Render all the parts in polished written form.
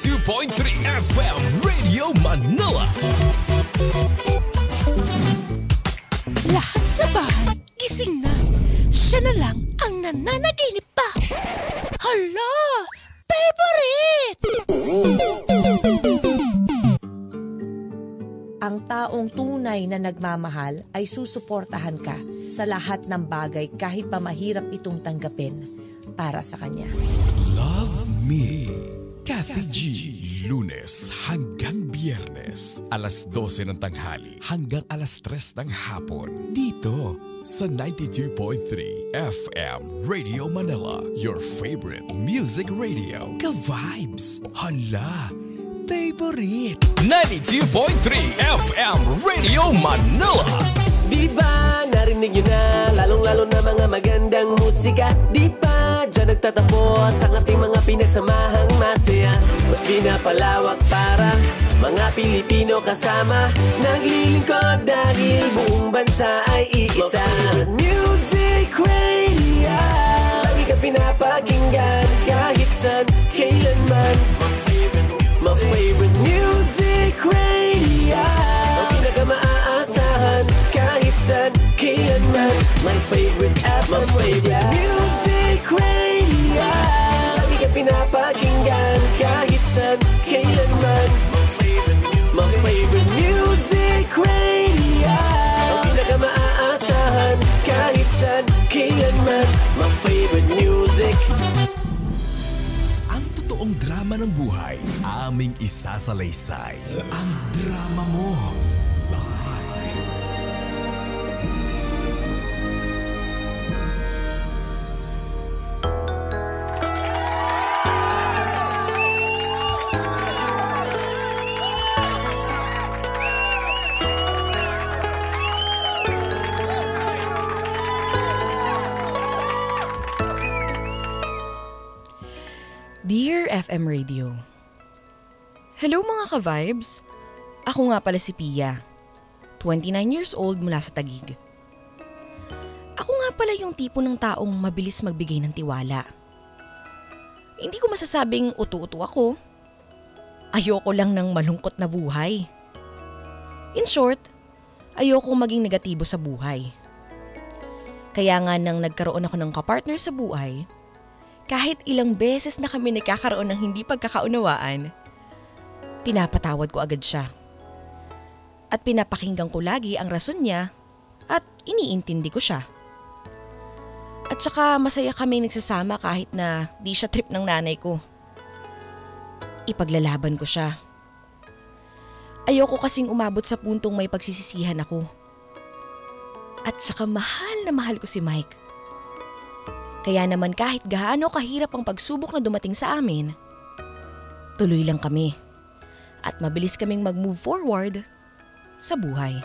92.3 FM Radio Manila. Lahat sa bahay, gising na. Siya na lang ang nananaginip pa. Hala! Favorite! Ang taong tunay na nagmamahal ay susuportahan ka sa lahat ng bagay kahit pa mahirap itong tanggapin para sa kanya. Love Me. Kathy G. Lunes hanggang Biyernes, alas 12 ng tanghali hanggang alas 3 ng hapon. Dito sa 92.3 FM Radio Manila, your favorite music radio. Ka-vibes. Hala! Favorite! 92.3 FM Radio Manila. Di ba narinig nyo na, lalong-lalo na mga magandang musika? Di ba dyan nagtatapos ang ating mga pinasamahang masaya? Mas pinapalawak para mga Pilipino kasama, naglilingkod dahil buong bansa ay iisa. Music Radio, lagi ka pinapakinggan kahit saan, kailanman. My favorite music radio, ang pinaka-maaasahan kahit saan, kailanman. My favorite FM radio, music radio, lagi ka pinapakinggan kahit saan, kailanman. My favorite music radio, ang pinaka-maaasahan kahit saan, kailanman. My favorite music. Ang totoong drama ng buhay, aming isasalaysay. Ang drama mo. Live. Dear FM Radio. Hello mga ka-vibes. Ako nga pala si Pia, 29 years old mula sa Taguig. Ako nga pala yung tipo ng taong mabilis magbigay ng tiwala. Hindi ko masasabing utu-utu ako. Ayoko lang ng malungkot na buhay. In short, ayoko maging negatibo sa buhay. Kaya nga nang nagkaroon ako ng kapartner sa buhay, kahit ilang beses na kami nagkakaroon ng hindi pagkakaunawaan, pinapatawad ko agad siya. At pinapakinggan ko lagi ang rason niya at iniintindi ko siya. At saka masaya kami nagsasama kahit na di siya trip ng nanay ko. Ipaglalaban ko siya. Ayoko kasing umabot sa puntong may pagsisisihan ako. At saka mahal na mahal ko si Mike. Kaya naman kahit gaano kahirap ang pagsubok na dumating sa amin, tuloy lang kami at mabilis kaming mag-move forward sa buhay.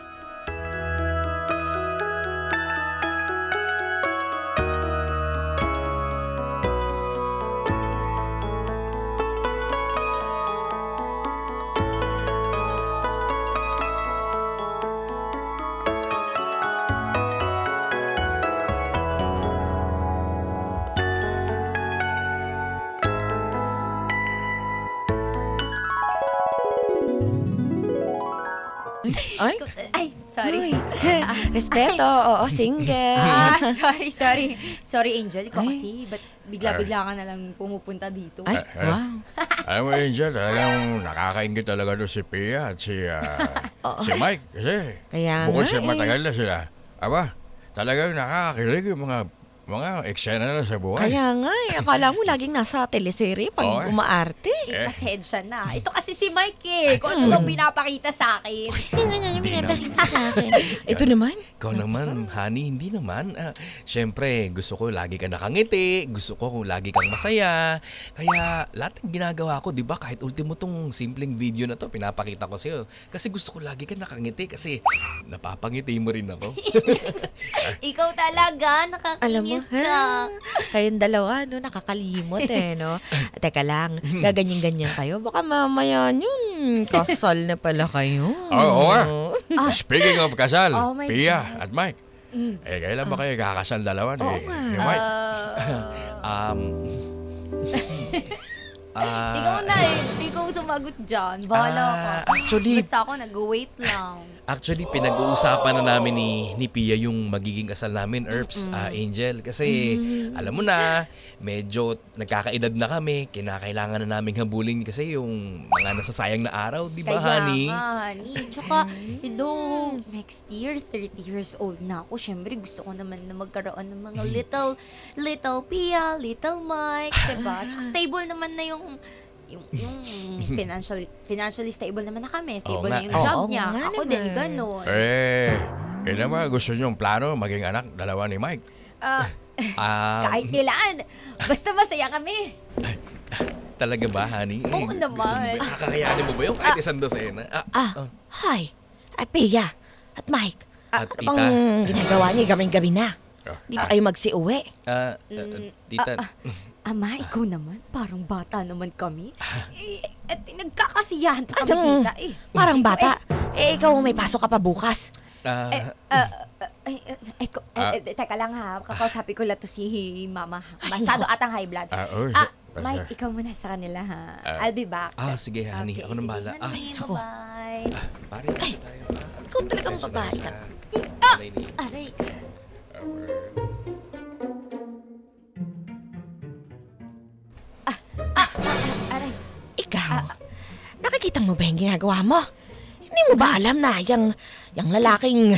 Ay, sorry. Respeto, oo, single. Sorry, Angel. Ikaw kasi, ba't bigla-bigla ka na lang pumupunta dito? Ay, wow. Alam mo, Angel, talagang nakakaingit talaga doon si Pia at si Mike. Kasi Kaya bukod nga sa matagal na sila, talagang nakakakilig yung mga eksena na sa buhay. Kaya nga akala mo laging nasa teleserye pag umaarte. Pasensya na. Ito kasi si Mike kung ano lang pinapakita sa akin. Ito naman. Ikaw naman, honey, hindi naman. Siyempre, gusto ko lagi ka nakangiti. Gusto ko kung lagi kang masaya. Kaya lahat ng ginagawa ko, di ba, kahit ultimo tong simpleng video na to, pinapakita ko sa'yo. Kasi gusto ko lagi ka nakangiti kasi napapangiti mo rin ako. Ikaw talaga, Alam mo, ka. kayong dalawa, no, nakakalimot no? Teka lang, gaganyan-ganyan kayo. Baka mamaya yun, kasal na pala kayo. Oo nga. Speaking of kasal, Oh my Pia at Mike, kailan ba kayo kakasal dalawa ni Mike? Ikaw na eh. Ikaw sumagot dyan. Bahala ka. Actually, Basta ako nag-wait lang. pinag-uusapan na namin ni Pia yung magiging kasal namin, Earps, Angel. Kasi, alam mo na, medyo nagkakaedad na kami. Kinakailangan na namin habulin kasi yung mga nasasayang na araw, di ba, honey? Kaya nga, honey. Tsaka, hello, next year, 30 years old na ako. Siyempre, gusto ko naman na magkaroon ng mga little Pia, little Mike, diba? Tsaka stable naman na yung financially stable naman na kami. Stable na yung job niya. Ako din, ganun. Kaya naman, gusto nyo yung plano maging anak, dalawa ni Mike? Kahit ilan. Basta masaya kami. Talaga ba, honey? Oo naman. Kakayanin mo ba yung kahit isang dosena? Hi. Pia at Mike. At Ano bang ginagawa niyo gabi na? Di ba kayo magsiuwi? Tita, Ama, ikaw naman. Parang bata naman kami. At nagkakasiyahan pa kami, tita eh. Parang bata. Ikaw may pasok ka pa bukas. Teka lang ha, kakausapin ko lang to si Mama. Masyado atang high blood. Mike, ikaw muna sa kanila ha. I'll be back. Sige, honey. Ako nang bahala. Bye. Pare, tayo. Ikaw talagang babae ka. Aray. Aray. Ikaw, nakikita mo ba yung ginagawa mo? Hindi mo ba alam na yung lalaking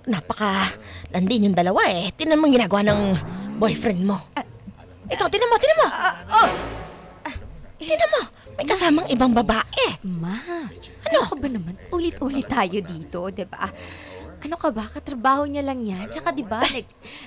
napaka-landin yung dalawa eh. Tinan mo yung ginagawa ng boyfriend mo. Ikaw, tinan mo. Tinan mo, may kasamang ibang babae. Ma, ano ka ba naman? Ulit-ulit tayo dito, diba? Ano ka ba? Katrabaho niya lang yan. Tsaka diba,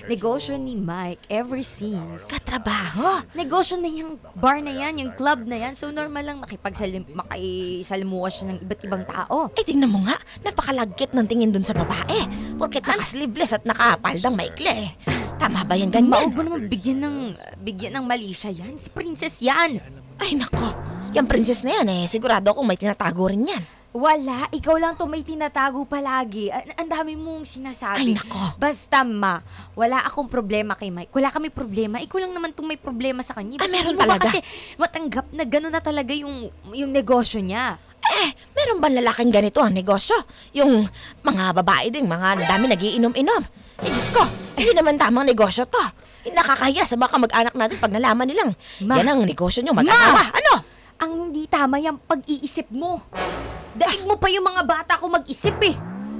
negosyo ni Mike ever since. Katrabaho? Negosyo na yung bar na yan, yung club na yan. So normal lang makisalimuha siya ng iba't ibang tao. Tingnan mo nga, napakalagkit ng tingin dun sa babae. Porket naka-sleeveless at nakapaldang maikli. Tama ba yan ganyan? Mao ba naman bigyan ng mali siya yan? Si Princess yan. Ay nako, yung princess na yan sigurado akong may tinatago rin yan. Wala, ikaw lang to may tinatago palagi. Ang dami mong sinasabi. Ay, nako. Basta ma, wala akong problema kay Mike. Wala kami problema. Ikaw lang naman itong may problema sa kanya. Meron Hindi mo ba talaga? kasi matanggap na gano'n na talaga yung negosyo niya? Meron ba lalaking ganito ang negosyo? Yung mga babae din, mga dami nagiinom-inom. Diyos ko, hindi naman tamang negosyo to. Nakakahiya sa baka mag-anak natin pag nalaman nilang yan ang negosyo nyo mag-asawa. Ano? Ang hindi tama yung pag-iisip mo. Daig mo pa yung mga bata ko mag-isip eh.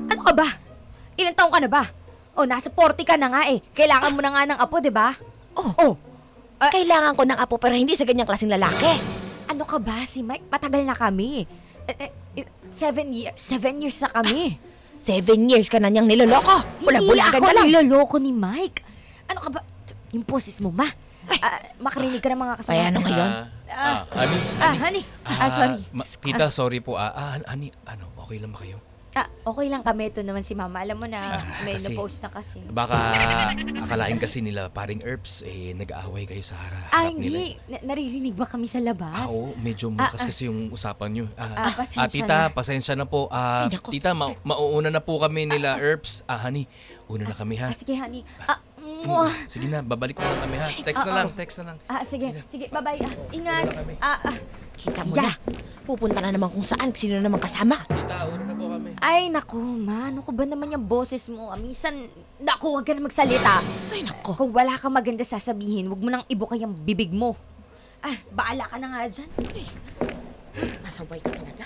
Ano ka ba? Ilang taong ka na ba? Nasa 40 ka na nga eh. Kailangan mo na nga ng apo, diba? Kailangan ko ng apo pero hindi sa ganyang klaseng lalaki. Ano ka ba si Mike? Matagal na kami. 7 years na kami. 7 years ka na niyang niloloko. Hindi Bula-bulagan ako ka lang. niloloko ni Mike. Ano ka ba? Yung poses mo, ma. Makarinig ka ng mga kasama. Ay, ano ngayon? Honey. Sorry. Tita, sorry po. Honey, okay lang ba kayo? Okay lang kami. Ito naman si Mama. Alam mo na, may kasi- na-post na kasi. Baka akalain kasi nila paring Earps, nag-aaway kayo sa harap Hindi. nila. Naririnig ba kami sa labas? Oo, medyo malakas kasi yung usapan nyo. Pasensya Tita, na. pasensya na po. Ay, naku. Tita, mauuna na po kami nila Earps. Honey, una na kami ha. Sige, honey. Sige na, babalik na lang kami ha. Text na lang. Sige. Bye-bye. Ingat. Una na kami. Kita mo na. Pupunta na naman kung saan, sino na naman kasama. Tita, una na po kami. Ay, naku, ma. Ano ko ba naman yung boses mo? Minsan, naku, huwag ka na magsalita. Ay, naku. Kung wala kang maganda sasabihin, huwag mo nang ibuka yung bibig mo. Baala ka na nga dyan. Masaway ka talaga.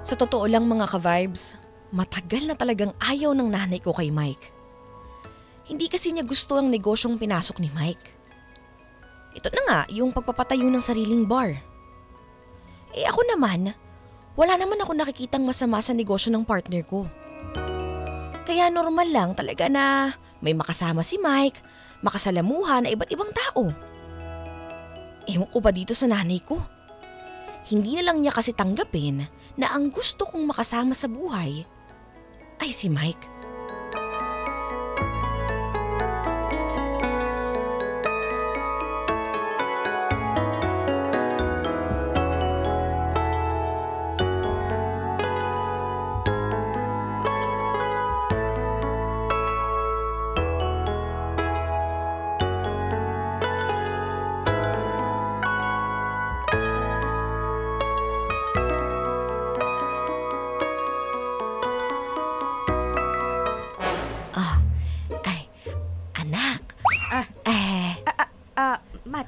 Sa totoo lang mga ka-vibes, matagal na talagang ayaw ng nanay ko kay Mike. Hindi kasi niya gusto ang negosyong pinasok ni Mike. Ito na nga, yung pagpapatayo ng sariling bar. Ako naman, wala naman ako nakikitang masama sa negosyo ng partner ko. Kaya normal lang talaga na may makasama si Mike, makasalamuhan na iba't ibang tao. Ewan ko ba dito sa nanay ko? Hindi na lang niya kasi tanggapin na ang gusto kong makasama sa buhay ay si Mike.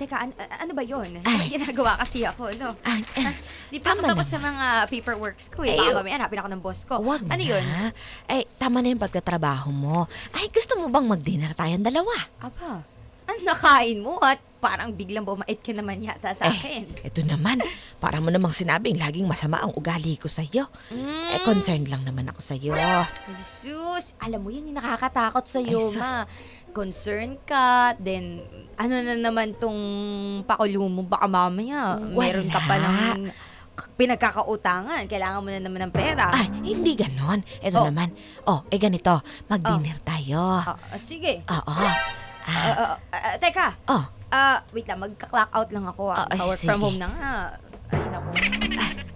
teka, ano ba yun? May ginagawa kasi ako, no? Di pa ako tama tapos sa mga paperworks ko, eh. Baka mamaya hanapin ako ng boss ko. Wag Ano na. yun? Tama na yung pagtatrabaho mo. Ay, gusto mo bang mag-dinner tayong dalawa? Aba, ang nakain mo at parang biglang bumait ka naman yata sa akin. Ito naman, para mo namang sinabing laging masama ang ugali ko sa'yo. Concerned lang naman ako sa'yo. Jesus, alam mo yun yung nakakatakot sa'yo, Ay, sus. ma. Concern ka, then ano na naman tong pakulo mo, baka mamaya meron ka Wala. palang pinagkakautangan. Kailangan mo na naman ng pera. Ay, hindi ganon. Ito naman. Ganito. Mag-dinner tayo. Sige. Oo. Teka. Oh. Wait lang, magka-clock out lang ako. Ay, Work from sige. home na nga. Ay, naku.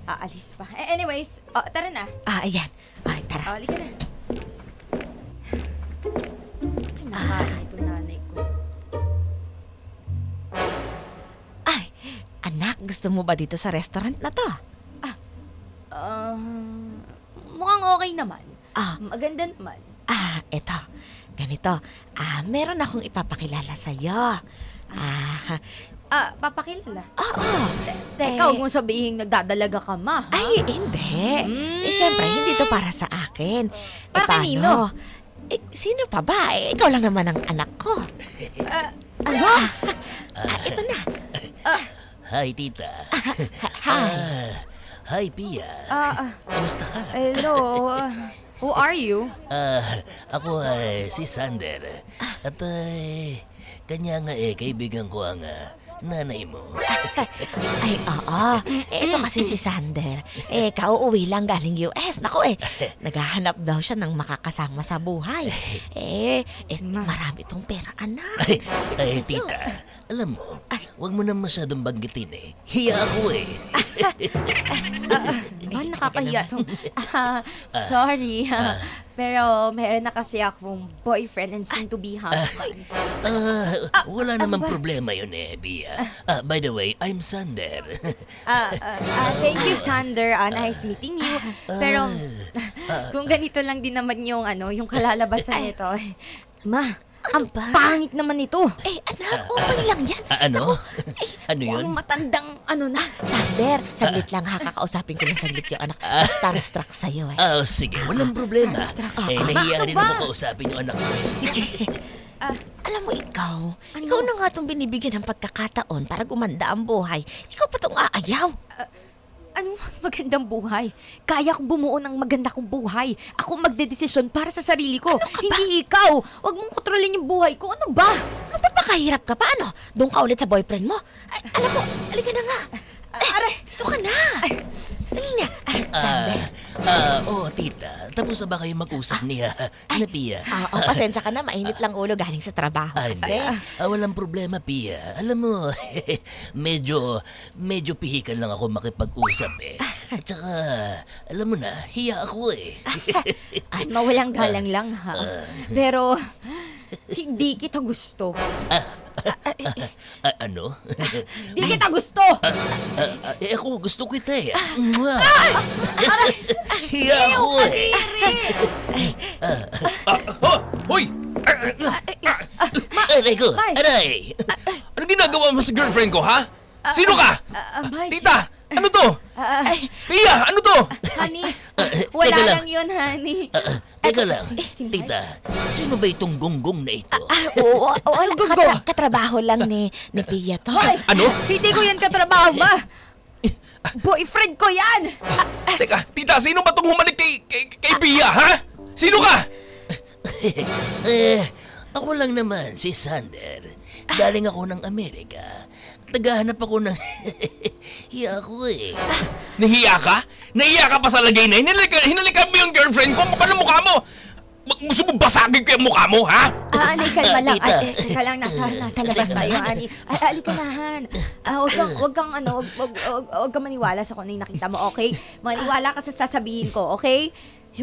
Aalis pa. Anyways, tara na. Ayan. Ay, tara. Halika na. Ay, nakain ito nanay ko. Ay, anak, gusto mo ba dito sa restaurant na to? Mukhang okay naman. Maganda naman. Eto. Ganito. Meron akong ipapakilala sa'yo. Papakilala. Oo. Teka, huwag mong sabihin nagdadalaga ka, ma. Ha? Ay, hindi. Syempre, hindi to para sa akin. Para paano? kanino? Sino pa ba? Ikaw lang naman ang anak ko. Ano? Ito na. Hi, tita. Hi. Hi, Pia. Kamusta ka? Hello. Who are you? Ako ay si Sander. At kanya nga kaibigan ko ang nanay mo. Ay, oo. Ito kasi si Sander. Kauuwi lang galing US. Naku naghahanap daw siya ng makakasama sa buhay. Marami tong pera, anak. Ay, tita, alam mo, wag mo na masyadong banggitin Hiya ako Nakakahiya tong... sorry. Pero meron na kasi akong boyfriend and soon-to-be husband. Wala namang problema yun Bia. By the way, I'm Sander. Thank you, Sander. Nice meeting you. Pero kung ganito lang din naman yung kalalabasan nito. Ma, ang pangit naman ito. Anak, okay lang yan. Ano? Ano yun? Ang matandang na. Sander, saglit lang ha. Kakausapin ko lang saglit yung anak. Starstruck sa'yo Sige, walang problema. Nahiya rin ako kausapin yung anak ko. Alam mo ikaw na nga itong binibigyan ng pagkakataon para gumanda ang buhay. Ikaw pa itong aayaw. Anong magandang buhay? Kaya kong bumuo ng maganda kong buhay. Ako magdedesisyon para sa sarili ko. Hindi ikaw. Huwag mong kontrolin yung buhay ko. Ano ba? Napapakahirap ka pa, ano? Doon ka ulit sa boyfriend mo. Alam mo, halika na nga. Dito ka na. Dali na. Sander. Tita, tapos na ba kayo mag-usap niya? Pia? Pasensya ka na. Mainit lang ulo galing sa trabaho kasi. Walang problema, Pia. Alam mo, medyo pihikan lang ako makipag-usap At saka, alam mo na, hiya ako Mawalang galang lang ha. Pero, hindi kita gusto. Ano? Hindi kita gusto! Ako gusto kita Hiya ako Hoy! Aray ko, aray! Ano ginagawa mo sa girlfriend ko, ha? Sino ka? Mike. Tita, ano to? Pia, ano to? Honey, wala teka lang. lang yun, honey. Teka lang, tita, sino ba itong gonggong na ito? Oo, katrabaho lang ni Pia to. Ano? Hindi ko yan katrabaho, ma. Boyfriend ko yan! Teka, tita, sino ba itong humalik kay Pia, ha? Sino ka? Ako lang naman, si Sander. Galing ako ng Amerika. Tagahanap ako ng... Hiya ako Nahiya ka? Nahiya ka pa sa lagay na? Hinalikan mo yung girlfriend ko? Paano mukha mo? Gusto mo basagin ko yung mukha mo, ha? Ani, kalma lang. Tita. Teka lang, nasa labas tayo, Ani. Alikanahan. Huwag kang maniwala sa kung ano yung nakita mo, okay? Maniwala ka sa sasabihin ko, okay?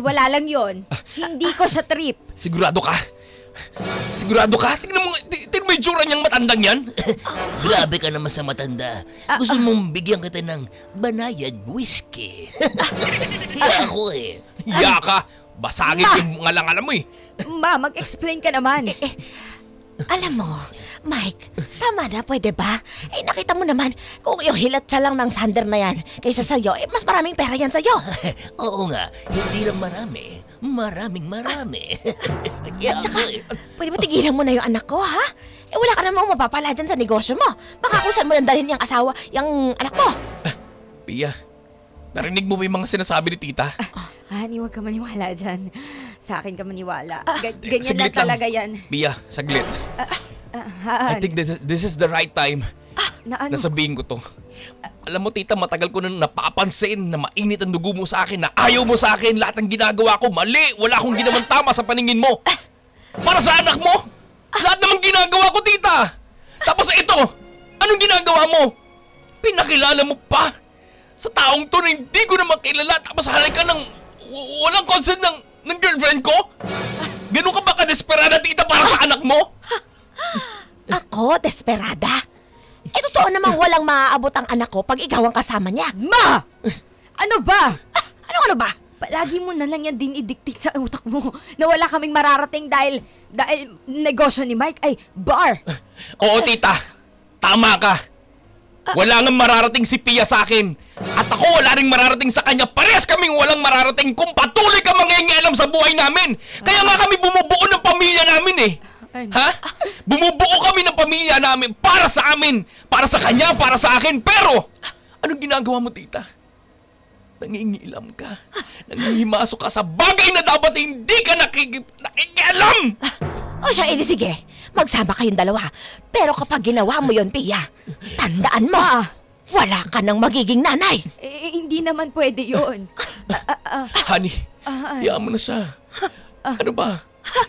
Wala lang yon. Hindi ko siya trip. Sigurado ka? Sigurado ka? Tingnan mo yung tsura niyang matandang yan. Grabe ka naman sa matanda. Gusto mong bigyan kita ng banayad whiskey. Hiya ako Hiya ka? Basagin ko yung ngalangalan mo Ma, mag-explain ka naman. Alam mo, Mike, tama na, pwede ba? Nakita mo naman, kung yung hilat siya lang ng Sander na yan kaysa sa'yo, mas maraming pera yan sa'yo. Oo nga, hindi lang marami. Maraming marami. At saka, pwede mo tigilan mo na yung anak ko, ha? Wala ka namang mapapala dyan sa negosyo mo. Baka kung saan mo nang dalhin yung asawa, yung anak mo. Pia, narinig mo ba yung mga sinasabi ni tita? Honey, huwag ka maniwala dyan. Sa akin ka maniwala. Ganyan Saglit lang talaga yan. Pia, saglit. I Han, think this is the right time na ano? na sabihin ko to. Alam mo tita, matagal ko na napapansin na mainit ang dugo mo sa akin, na ayaw mo sa akin, lahat ng ginagawa ko mali. Wala akong ginawang tama sa paningin mo. Para sa anak mo, lahat naman ginagawa ko tita. Tapos ito, anong ginagawa mo? Pinakilala mo pa sa taong to na hindi ko naman kilala, tapos halay ka ng walang consent ng girlfriend ko? Ganun ka ba kadesperada tita para sa anak mo? Ako, desperada? Totoo namang walang maaabot ang anak ko pag ikaw ang kasama niya. Ma! Ano ba? Ano ba? Palagi mo na lang yan dinidiktit sa utak mo na wala kaming mararating dahil negosyo ni Mike ay bar. Oo tita, tama ka. Wala nang mararating si Pia sa akin. At ako wala ring mararating sa kanya. Parehas kaming walang mararating kung patuloy ka mangingialam sa buhay namin. Kaya nga kami bumubuo ng pamilya namin eh. Ha? Bumubuo kami ng pamilya namin para sa amin. Para sa kanya, para sa akin. Pero, anong ginagawa mo tita? Nangingialam ka. Nangihimasok ka sa bagay na dapat hindi ka nakikialam. O siya, sige. Magsama kayong dalawa. Pero kapag ginawa mo yon, Pia, tandaan mo, wala ka nang magiging nanay. Hindi naman pwede yun. Honey, hayaan mo na siya. Ano ba?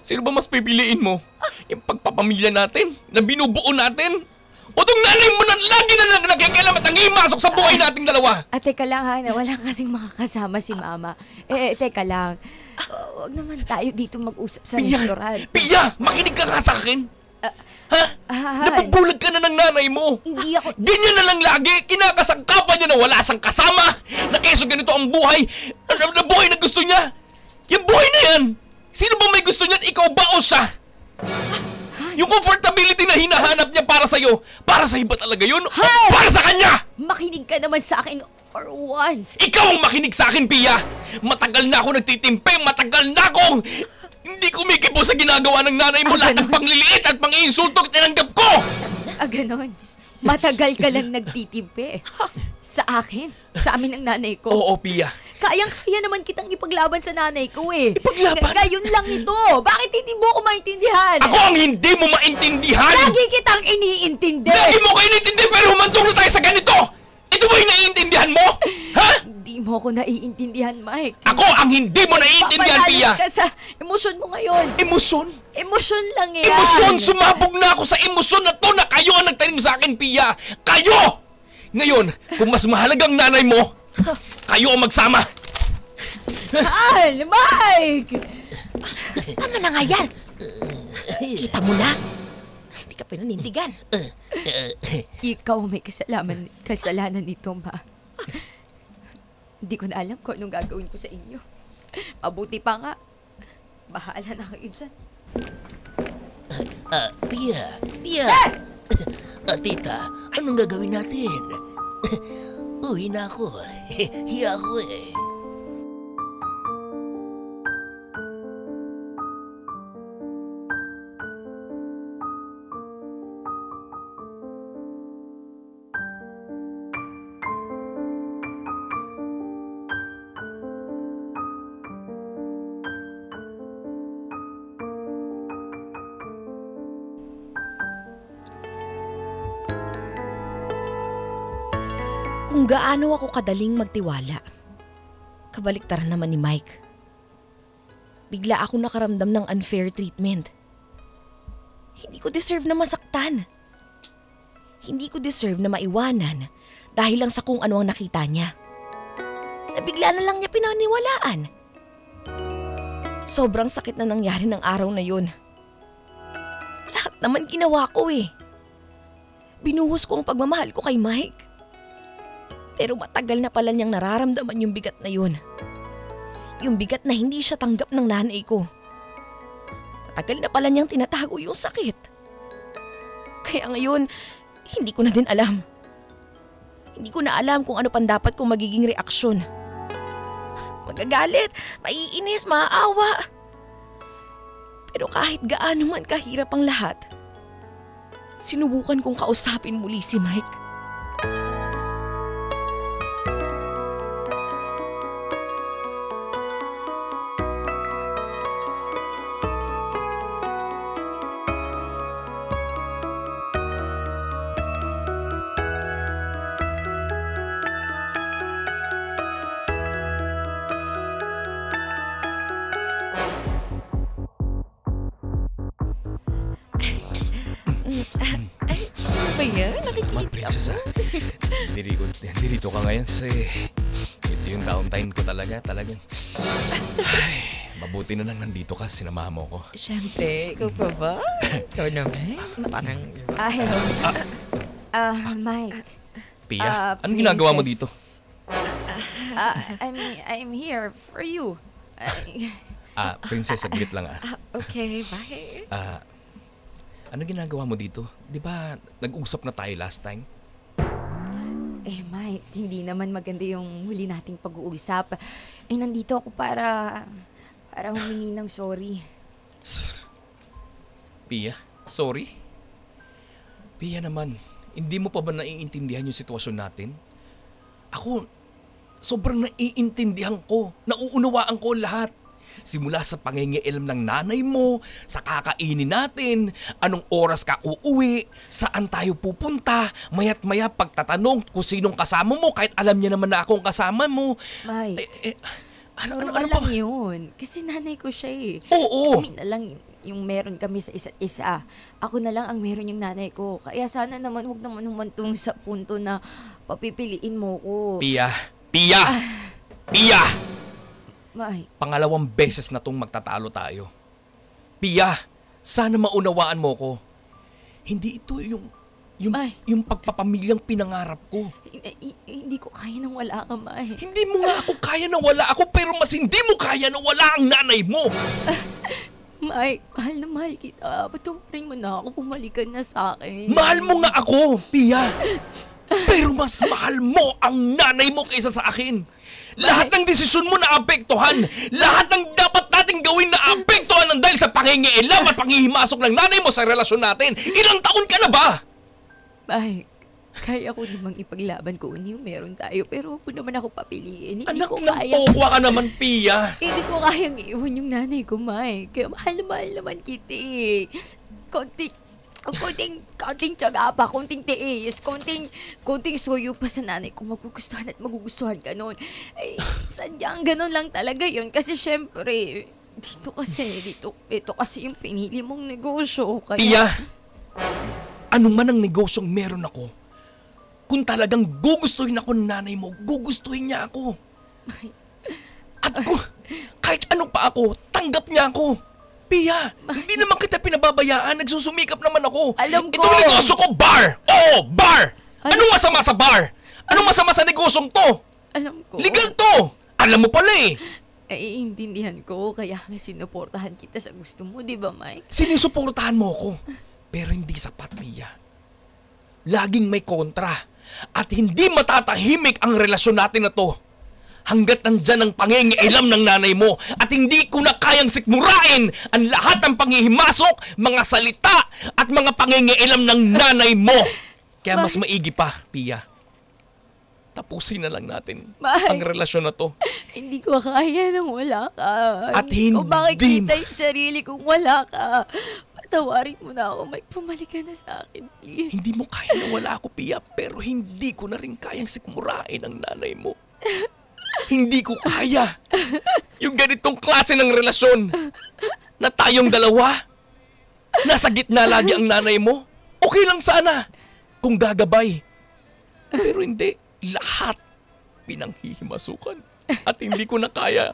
Sino ba mas pipiliin mo? Yung pagpapamilya natin? Na binubuo natin? O tong nanay mo na lagi na lang nakikialam at nangihimasok sa buhay nating dalawa? Teka lang, Hana. Wala kasing makakasama si Mama. Teka lang. Huwag naman tayo dito mag-usap sa restaurant. Pia! Makinig ka nga sa akin! Ha? Napabulag ka na ng nanay mo! Hindi ako... Ganyan na lang lagi! Kinakasangkapan niya na wala siyang kasama! Na keso ganito ang buhay! Na buhay na gusto niya! Yung buhay na yan! Sino ba may gusto niyan? Ikaw ba o siya? Yung comfortability na hinahanap niya para sa'yo, para sa iba talaga yun? O para sa kanya? Makinig ka naman sa akin for once. Ikaw ang makinig sa akin, Pia! Matagal na ako nagtitimpe, matagal na akong hindi kumikibo sa ginagawa ng nanay mo. Lahat ng pangliliit at pang-iinsulto tinanggap ko! Ganon. Matagal ka lang nagtitimpe. Sa akin? Sa amin ng nanay ko? Oo, Pia. Kayang-kaya naman kitang ipaglaban sa nanay ko eh. Ipaglaban? Ngayon lang ito. Bakit hindi mo ko maintindihan? Ako ang hindi mo maintindihan! Lagi kitang iniintindi. Lagi mo ko iniintindi pero humantong na tayo sa ganito! Ito ba yung naiintindihan mo? Ha? Hindi mo ko naiintindihan, Mike. Ako ang hindi mo naiintindihan, Pia! Papalalit ka sa emosyon mo ngayon. Emosyon? Emosyon lang yan. Emosyon! Sumabog na ako sa emosyon na to na kayo ang nagtanim sa akin, Pia! Kayo! Ngayon, kung mas mahalagang nanay mo, kayo ang magsama! Mike! Tama na nga yan. Kita mo na. Hindi ka pinanindigan. Ikaw may kasalanan nito, Ma. Hindi ko na alam kung anong gagawin ko sa inyo. Mabuti pa nga. Bahala na kayo dyan. Pia! Tita, anong gagawin natin? Uwi na ako. Hiya ako eh. Kung gaano ako kadaling magtiwala, kabaliktaran naman ni Mike. Bigla ako nakaramdam ng unfair treatment. Hindi ko deserve na masaktan. Hindi ko deserve na maiwanan dahil lang sa kung ano ang nakita niya. Nabigla na lang niya pinaniwalaan. Sobrang sakit na nangyari ng araw na yun. Lahat naman ginawa ko eh. Binuhos ko ang pagmamahal ko kay Mike. Pero matagal na pala niyang nararamdaman yung bigat na yun. Yung bigat na hindi siya tanggap ng nanay ko. Matagal na pala niyang tinatago yung sakit. Kaya ngayon, hindi ko na din alam. Hindi ko na alam kung ano pang dapat kong magiging reaksyon. Magagalit, maiinis, maaawa. Pero kahit gaano man kahirap ang lahat, sinubukan kong kausapin muli si Mike. Ba yan? Salamat, prinsesa. Nandito ka ngayon kasi ito yung downtime ko talaga. Talagang, mabuti na lang nandito ka. Sinamahan mo ko. Siyempre, ikaw pa ba? Ikaw naman. Parang... Hello. Mike. Pia, anong ginagawa mo dito? I'm here for you. Princess, saglit lang Okay, bye. Ano ginagawa mo dito? Di ba nag-usap na tayo last time? Mike, hindi naman maganda yung huli nating pag-uusap. Nandito ako para humingi ng sorry. Pia, sorry? Pia naman, hindi mo pa ba naiintindihan yung sitwasyon natin? Ako, sobrang naiintindihan ko. Nauunawaan ko lahat. Simula sa pangingialam ng nanay mo, sa kakainin natin, anong oras ka uuwi, saan tayo pupunta, maya't maya pagtatanong kung sinong kasama mo kahit alam niya naman na akong kasama mo. Mike, ano normal pa lang yun. Kasi nanay ko siya eh. Oo. Kami na lang yung meron kami sa isa't isa. Ako na lang ang meron yung nanay ko. Kaya sana naman huwag naman humantong sa punto na papipiliin mo ko. Pia! Mike. Pangalawang beses na tong magtatalo tayo. Pia, sana maunawaan mo ko. Hindi ito yung pagpapamilyang pinangarap ko. Hindi ko kaya nang wala ka, Mike. Hindi mo nga ako kaya na wala ako, pero mas hindi mo kaya na wala ang nanay mo. Mike, mahal na mahal kita. Patumarin mo na ako, bumalik ka na sa akin. Mahal mo nga ako, Pia. Pero mas mahal mo ang nanay mo kaysa sa akin. Lahat ng desisyon mo naapektuhan. Lahat ng dapat nating gawin naapektuhan ng dahil sa pangingialam at panghihimasok ng nanay mo sa relasyon natin. Ilang taon ka na ba? Mike, kaya ko namang ipaglaban kung yung meron tayo, pero huwag mo naman ako papiliin. Anak ng tokwa ka naman, Pia. Hindi ko kayang iwan yung nanay ko, Mike. Kaya mahal naman kita eh. Konting tiyaga pa, konting tiis, konting suyo pa sa nanay ko, magugustuhan at magugustuhan ka nun. Sadyang ganun lang talaga yun. Kasi syempre, ito kasi yung pinili mong negosyo. Kaya... Pia, anong man ang negosyong meron ako, kung talagang gugustuhin ako ng nanay mo, gugustuhin niya ako. At kahit ano pa ako, tanggap niya ako. Pia, hindi naman kita pinababayaan. Nagsusumikap naman ako. Alam ko. Itong negosyo ko, bar! Oo, bar! Anong masama sa bar? Anong masama sa negosyong to? Alam ko. Legal to! Alam mo pala eh. Iintindihan ko, kaya nga sinuportahan kita sa gusto mo, di ba, Mike? Sinusuportahan mo ako. Pero hindi sapat, Pia. Laging may kontra. At hindi matatahimik ang relasyon natin na to. Hanggat nandyan ang pangingialam ng nanay mo at hindi ko na kayang sikmurain ang lahat ng panghihimasok, mga salita at mga pangingialam ng nanay mo. Kaya mas maigi pa, Pia. Tapusin na lang natin ang relasyon na to. Hindi ko kaya nang wala ka. At hindi ko makikita yung sarili kung wala ka. Patawarin mo na ako, Mike. Pumalik ka na sa akin, please. Hindi mo kaya na wala ako, Pia, pero hindi ko na rin kayang sikmurain ang nanay mo. Hindi ko kaya yung ganitong klase ng relasyon na tayong dalawa. Nasa gitna lagi ang nanay mo. Okay lang sana kung gagabay. Pero hindi. Lahat pinanghihimasukan. At hindi ko na kaya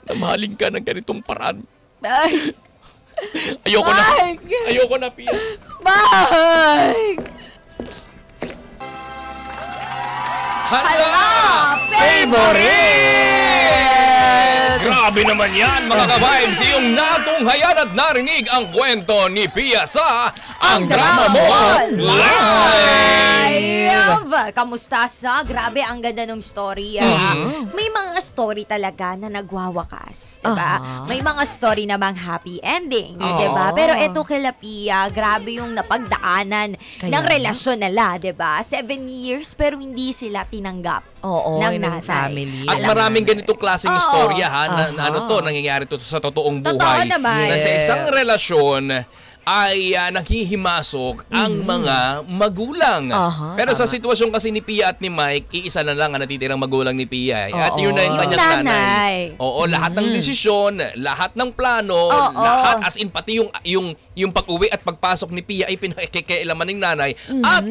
na mahalin ka ng ganitong paraan. Mike! Ayoko na. Ayoko na, Pia. Mike! Hala! Favorite! Grabe naman yan, mga ka-vibes. Yung natunghayan at narinig ang kwento ni Pia sa Ang drama mo live! Kamusta sa? Grabe, ang ganda ng story. May mga story talaga na nagwawakas, diba? May mga story namang happy ending, diba? Pero eto kila Pia, grabe yung napagdaanan ng relasyon nila, diba? 7 years pero hindi sila tinanggap ng nanay. Family. At maraming ganitong klaseng istorya nangyayari to sa totoong buhay. Totoo naman. Na sa isang relasyon ay naghihimasok ang mga magulang. Pero sa sitwasyon kasi ni Pia at ni Mike, iisa na lang ang natitirang magulang ni Pia. At yun na yung kanyang nanay. Oo, lahat ng desisyon, lahat ng plano, lahat as in pati yung pag-uwi at pagpasok ni Pia ay pinakikialaman ng nanay. At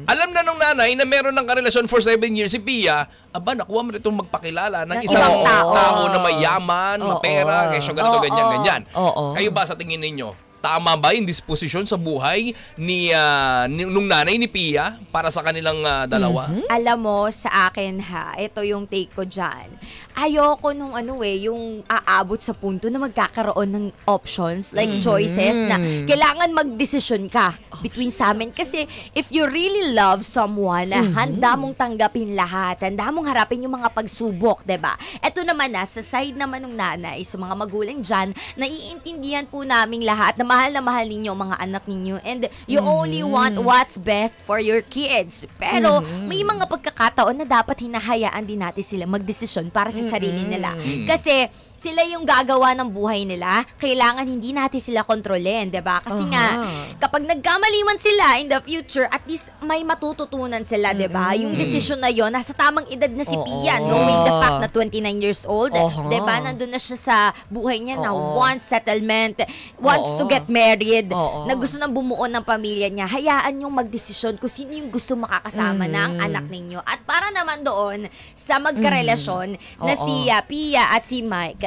alam na ng nanay na meron ng karelasyon for 7 years si Pia. Aba, nakuha mo itong magpakilala ng isang tao na mayaman, mapera, kesyo ganito, ganyan. Kayo ba sa tingin ninyo? Tama ba yung disposisyon sa buhay nung nanay ni Pia para sa kanilang dalawa? Alam mo, sa akin ito yung take ko dyan. Ayoko nung yung aabot sa punto na magkakaroon ng options, like choices, na kailangan magdesisyon ka between sa amin. Kasi if you really love someone, handa mong tanggapin lahat, handa mong harapin yung mga pagsubok, diba? Ito naman sa side naman ng nanay, sa mga magulang dyan, naiintindihan po namin lahat na mahal ninyo ang mga anak ninyo and you only want what's best for your kids. Pero may mga pagkakataon na dapat hinahayaan din natin sila magdesisyon para sa sarili nila. Kasi sila yung gagawa ng buhay nila, kailangan hindi natin sila kontrolin, diba? Kasi nga, kapag nagkamali man sila in the future, at least may matututunan sila, diba? Yung decision na yon, nasa tamang edad na si Pia, knowing the fact na 29 years old, diba? Nandun na siya sa buhay niya na wants settlement, wants to get married, na gusto nang bumuo ng pamilya niya. Hayaan yung magdesisyon kung sino yung gusto makakasama ng anak ninyo. At para naman doon sa magkarelasyon na si Pia at si Mike,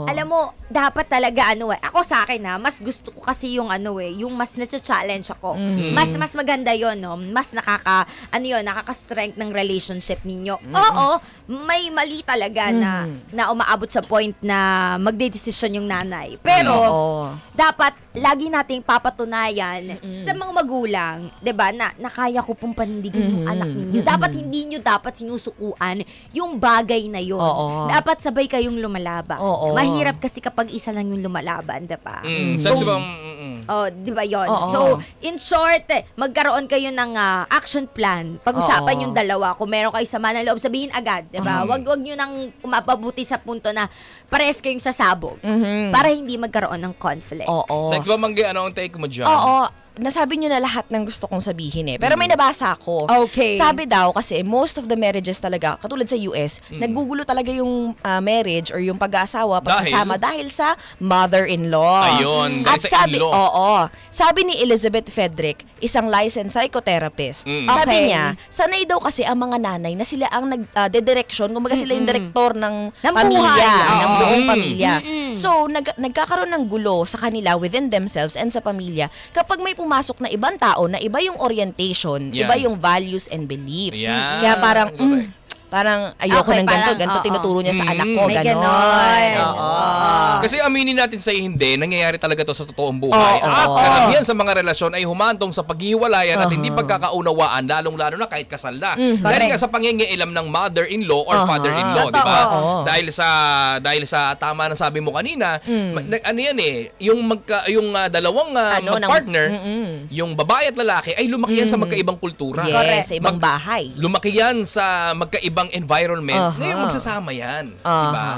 alam mo, dapat talaga ako sa akin mas gusto ko kasi yung yung mas na-challenge ako. Mas maganda yon, no? Mas nakaka-strength ng relationship ninyo. Oo, may mali talaga na umaabot sa point na magdedesisyon yung nanay. Pero dapat lagi nating papatunayan sa mga magulang, 'di ba, na kaya ko pong panindigan yung anak ninyo. Dapat hindi nyo sinusukuan yung bagay na yun. Dapat sabay kayong lumalaban. Mahirap kasi kapag isa lang yung lumalaban, 'di ba? Di ba yun? So, in short, magkaroon kayo ng action plan. Pag-usapan yung dalawa. Kung meron kayo sama ng loob, sabihin agad, di ba? Wag nyo nang mapabuti sa punto na pares kayong sasabog para hindi magkaroon ng conflict. Sex ba, Manggi? Ano ang take mo dyan? Nasabi niyo na lahat ng gusto kong sabihin Pero may nabasa ako. Okay. Sabi daw kasi most of the marriages talaga, katulad sa US, nagugulo talaga yung marriage or yung pag-aasawa, pagsasama dahil sa mother-in-law. Ayun, At dahil sa sabi, in-law. sabi ni Elizabeth Fedrick, isang licensed psychotherapist, sabi niya, sanay daw kasi ang mga nanay na sila ang nagde-direction, kumbaga sila yung direktor ng pamilya, ng buong pamilya. So, nagkakaroon ng gulo sa kanila within themselves and sa pamilya kapag may pumasok na ibang tao na iba yung orientation, iba yung values and beliefs. Kaya parang ayoko ng ganito tinuturo niya sa anak ko, gano'n. Kasi aminin natin sa hindi, nangyayari talaga to sa totoong buhay. At karamihan sa mga relasyon ay humantong sa paghihiwalayan at hindi pagkakaunawaan, lalong-lalo na kahit kasal na. Dahil nga sa pangingialam ng mother-in-law or father-in-law, di ba? Dahil sa tama na sabi mo kanina, yung dalawang partner, yung babae at lalaki ay lumaki yan sa magkaibang kultura. Yes, sa ibang bahay. Lumaki yan sa magkaibang environment. Ngayon magsasama yan. Diba?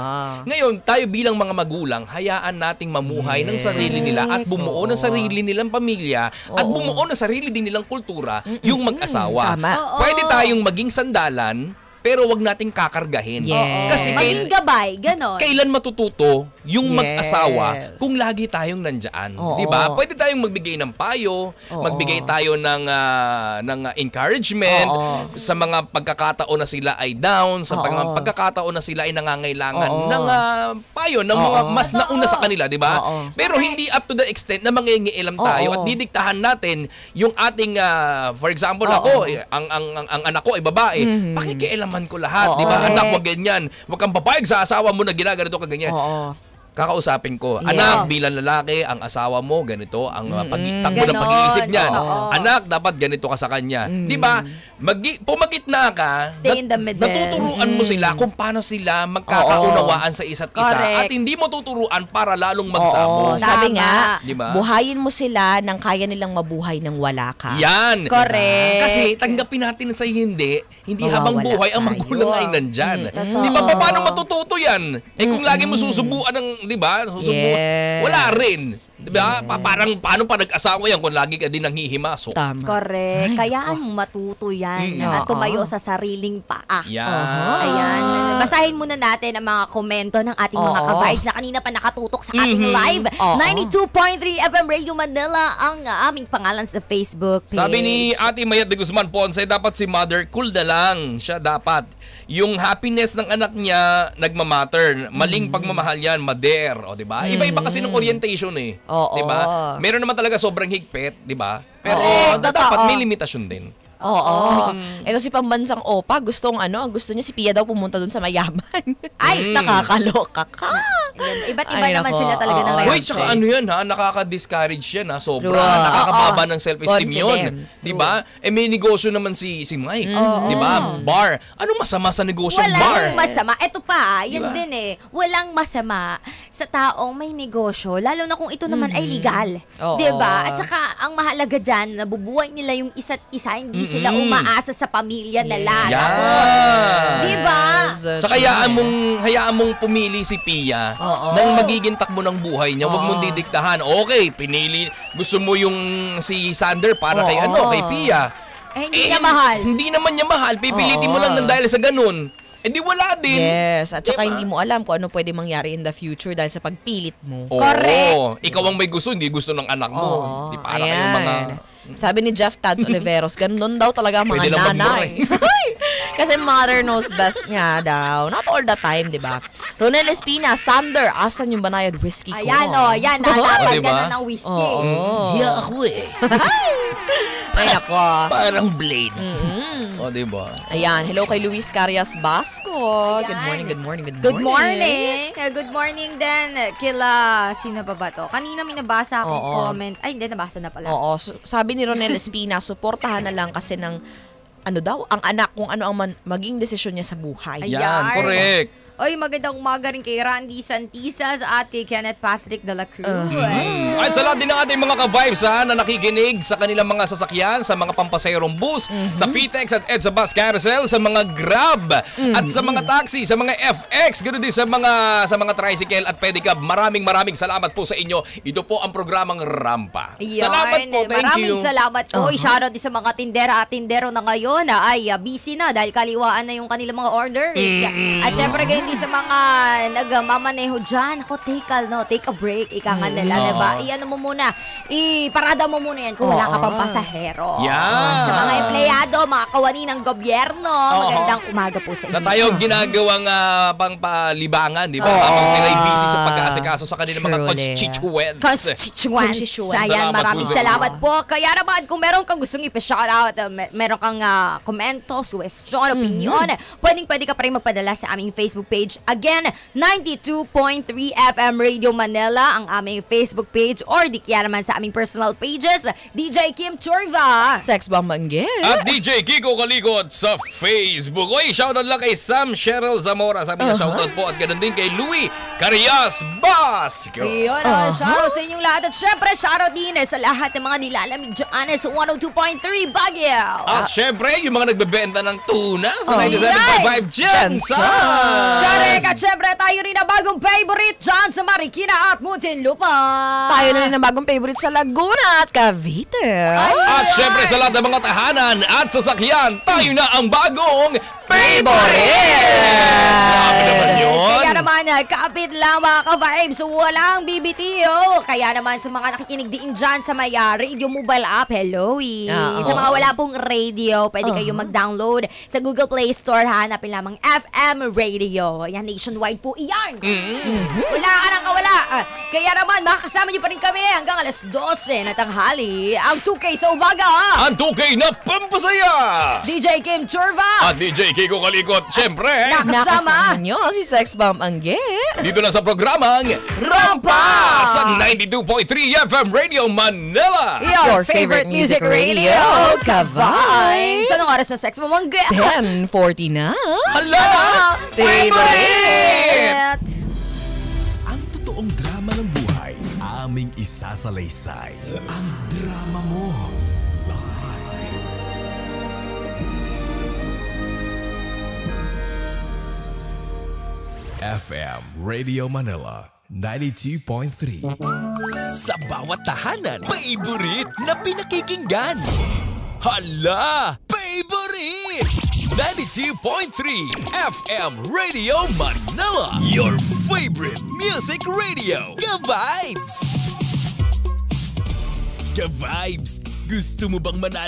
Ngayon, tayo bilang mga magulang, hayaan nating mamuhay ng sarili nila at bumuo ng sarili nilang pamilya at bumuo ng sarili din nilang kultura yung mag-asawa. Pwede tayong maging sandalan, pero wag nating kakargahin. Kasi maging gabay, ganon. Kailan matututo yung mag-asawa kung lagi tayong nandyan? Diba? Pwede tayong magbigay ng payo, magbigay tayo ng encouragement sa mga pagkakataon na sila ay down, sa mga pagkakataon na sila ay nangangailangan ng payo ng mga mas nauna sa kanila, diba? Pero hindi up to the extent na mangingialam tayo at didiktahan natin yung ating, for example, ako, ang anak ko ay babae, pakikialaman ko lahat, di ba? Anak, wag ganyan. Wag kang papayag sa asawa mo na ginaganito ka ganyan. kakausapin ko. Yeah. Anak, bilang lalaki, ang asawa mo, ganito, ang takbo ng Ganon. pag-iisip niyan. Oo. Anak, dapat ganito ka sa kanya. Di ba? Pumagitna ka, Stay in the middle. natuturuan mo sila kung paano sila magkakaunawaan sa isa't isa. Correct. At hindi mo tuturuan para lalong magsamo. Oo, sabi Tama. nga, Di ba? buhayin mo sila nang kaya nilang mabuhay nang wala ka. Yan. Correct. Kasi tanggapin natin sa hindi Mawawala habang buhay ang tayo. magulang ay nandyan. Totoo. Di ba? Paano matututo yan? Kung lagi mo susubuan ng, di ba? Yes. Wala rin. Di ba? Parang paano pa nag-asawa yan kung lagi ka din nanghihimasok? Tama. Correct. Kayaan mong matuto yan at tumayo sa sariling paa. Yan. Ayan. Basahin muna natin ang mga komento ng ating mga Oo. ka-vibes na kanina pa nakatutok sa ating live. Oo. 92.3 FM Radio Manila ang aming pangalan sa Facebook page. Sabi ni Ate Mayat de Guzman Ponce, dapat si mother cool na lang. Siya dapat. Yung happiness ng anak niya nagmamatter. Maling pagmamahal yan, mader. O, diba? Iba-iba kasi ng orientation eh. Oo. Diba? Meron naman talaga sobrang higpit, diba? Pero Correct. dapat Totoo. may limitasyon din. Oo. Ito si pambansang Opa, gusto niya si Pia daw pumunta dun sa mayaman. Ay, nakakaloka ka. Iba't iba Ay, naman nako. sila talaga ng Oo. reaction. Uy, tsaka ano yan ha? Nakaka-discourage yan ha? Sobra. True. Nakakababa Oo. ng self-esteem yun. Confidence. Diba? May negosyo naman si Mike. Diba? Bar. Ano masama sa negosyo bar? Walang masama. Ito pa, yan Diba? din eh. Walang masama sa taong may negosyo, lalo na kung ito naman ay legal. Oo. Diba? At saka, ang mahalaga dyan, nabubuhay nila yung isa't isa, hindi sila umaasa sa pamilya nila. Yan. Diba? Saka hayaan mong pumili si Pia ng magiging takbo ng buhay niya. Huwag mong didiktahan. Okay, pinili. Gusto mo yung si Sander para kay kay Pia. Hindi niya mahal. Hindi naman niya mahal. Pipilitin mo lang ng dahil sa ganun. Eh di wala din. Yes, at saka Diba? hindi mo alam kung ano pwede mangyari in the future dahil sa pagpilit mo. Oo. Correct. Ikaw ang may gusto, hindi gusto ng anak mo. Oo, Di para kayong mga... Sabi ni Jeff Tads Oliveros, ganun daw talaga ang Pwede mga lang nanay. Kasi mother knows best nga daw. Not all the time, di ba? Ronel Espina, Sander, asan yung banayad whiskey ko? Ayan yan. Oh, Dapat diba? ganun ang whiskey. Hiya ako eh. Ay, nako. Parang blade. O, di ba? Ayan, hello kay Luis Carias Basco. Good morning, good morning, good morning. Good morning. Good morning din kila, sino ba to? Kanina may nabasa akong Oo. comment. Ay, hindi, nabasa na pala. Oo, sabi ni Ronel Espina, suportahan na lang kasi ng ano daw, ang anak kung ano ang maging desisyon niya sa buhay. Ay, Yan, correct. Oy, magandang umaga rin kay Randy Santisa at kay Kenneth Patrick de la Cruz. At sa lahat din ng ating mga ka-vibes na nakikinig sa kanilang mga sasakyan, sa mga pampasayrong bus, sa PTEX at EDSA Bus Carousel, sa mga Grab, at sa mga taxi, sa mga FX, ganoon din sa mga tricycle at pedicab. Maraming salamat po sa inyo. Ito po ang programang Rampa. Salamat po, thank Maraming you. salamat po. Shoutout din sa mga tindera at tindero na ngayon ay busy na dahil kaliwaan na yung kanilang mga orders. At syempre ganyan din sa mga nagmamaneho dyan. Ako, take a break. Ika nga nila, diba? I-ano mo muna. Iparada mo muna yan kung wala ka pang pasahero. Yan. Sa mga empleyado, mga kawani ng gobyerno, magandang umaga po sa inyo. Na tayo ginagawang pangpalibangan, di ba? Habang sila'y busy sa pag-aasikaso sa kanilang mga Truly. constituents. Constituents. Ayan, maraming salamat po. Kaya naman, kung meron kang gustong ipa-shoutout, meron kang komento, suggestion, opinion, pwede ka pa rin magpadala sa aming Facebook page. Again, 92.3 FM Radio Manila, ang aming Facebook page, or di kaya naman sa aming personal pages, DJ Kim Chorva. Sex bomb manggil. At DJ Kiko Kalikot sa Facebook. Oy, shoutout lang kay Sam Cheryl Zamora. Sabi niya shoutout po. At ganoon din kay Louie Carias Basco. Yun, shoutout sa inyong lahat. At syempre, shoutout din sa lahat ng mga nilalamig dyan sa 102.3 Baguio. At syempre, yung mga nagbebenta ng tuna sa Inay! 97.5 Jensen. Correct. At syempre, tayo rin ang bagong favorite dyan sa Marikina at Muntinlupa. Tayo na rin ang bagong favorite sa Laguna at Cavite. At syempre, sa lahat ng mga tahanan at sasakyan, tayo na ang bagong favorite! Grabe naman yun. Kaya naman, kapit lang mga ka-vibes, walang BBTO. Kaya naman sa mga nakikinig din dyan sa may radio mobile app, hello Sa mga wala pong radio, pwede kayo mag-download sa Google Play Store, hanapin lamang FM Radio. Yan, nationwide po iyan. Wala ka nang kawala. Kaya naman, makakasama niyo pa rin kami hanggang alas 12 na tanghali. Ang 2K sa umaga. Ang 2K na pampasaya! DJ Kim Chorva. At DJ Kiko Kalikot, syempre, Nakasama nyo si Sex Bomb Anggel. Dito lang sa programang Rampa! sa 92.3 FM Radio Manila. Your favorite music radio, Ka-Vibes! Anong oras na sex mo, Mangga? 10:40 na. Hala! Favorite! Ang totoong drama ng buhay, aming isasalaysay. Ang drama mo. Live. FM Radio Manila 92.3. Sa bawat tahanan, favorite na pinakikinggan. Hala! Favorite! 92.3 FM Radio Manila. Your favorite music radio. Ka-Vibes! Ka-Vibes! Gusto mo bang manalo